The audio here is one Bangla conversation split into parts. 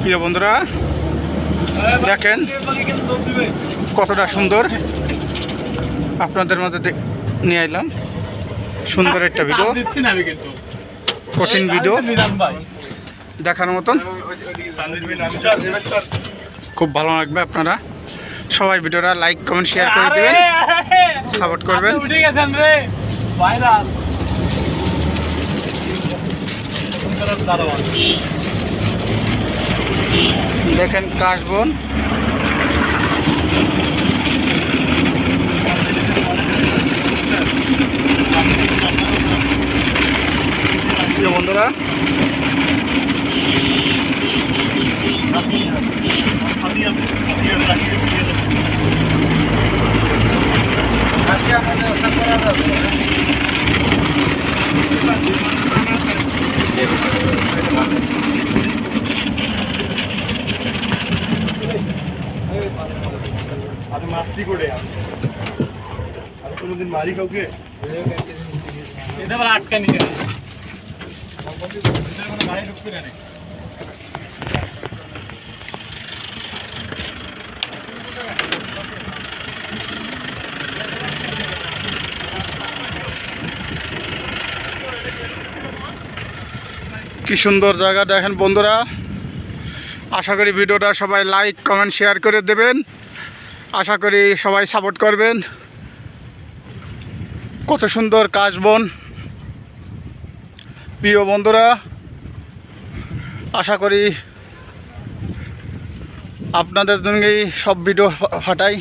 প্রিয় বন্ধুরা দেখেন কতটা সুন্দর আপনাদের মাঝে নিয়ে এলাম সুন্দর একটা ভিডিও কঠিন ভিডিও দেখার মতন খুব ভালো লাগবে আপনারা সবাই ভিডিওটা লাইক কমেন্ট শেয়ার করে দিবেন সাপোর্ট করবেন দেখেন কাশবন বন্ধুরা আমি মাছি করে আমি কোনোদিন মারি কাউকে এটা আবার আটকা নিয়ে গাড়ি ঢুকতে নেই কি সুন্দর জায়গা দেখেন বন্ধুরা আশা করি ভিডিওটা সবাই লাইক কমেন্ট শেয়ার করে দেবেন আশা করি সবাই সাপোর্ট করবেন কত সুন্দর কাশবন প্রিয় বন্ধুরা আশা করি আপনাদের জন্যই সব ভিডিও পাঠাই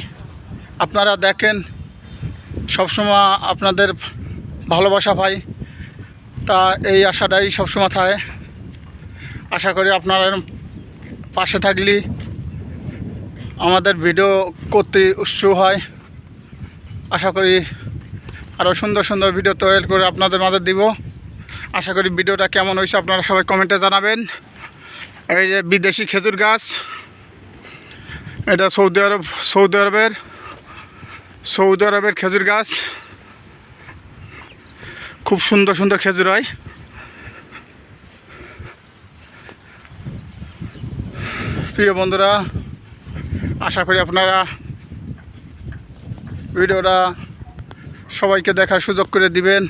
আপনারা দেখেন সবসময় আপনাদের ভালোবাসা পাই তা এই আশাটাই সবসময় থাকে আশা করি আপনারা পাশে থাকলে আমাদের ভিডিও করতে উৎসাহ হয় আশা করি আরও সুন্দর সুন্দর ভিডিও তৈরি করে আপনাদের মাঝে দিব আশা করি ভিডিওটা কেমন হয়েছে আপনারা সবাই কমেন্টে জানাবেন এই যে বিদেশি খেজুর গাছ এটা সৌদি আরবের খেজুর গাছ খুব সুন্দর সুন্দর খেজুর হয় প্রিয় বন্ধুরা আশা করি আপনারা ভিডিওটা সবাইকে দেখার সুযোগ করে দিবেন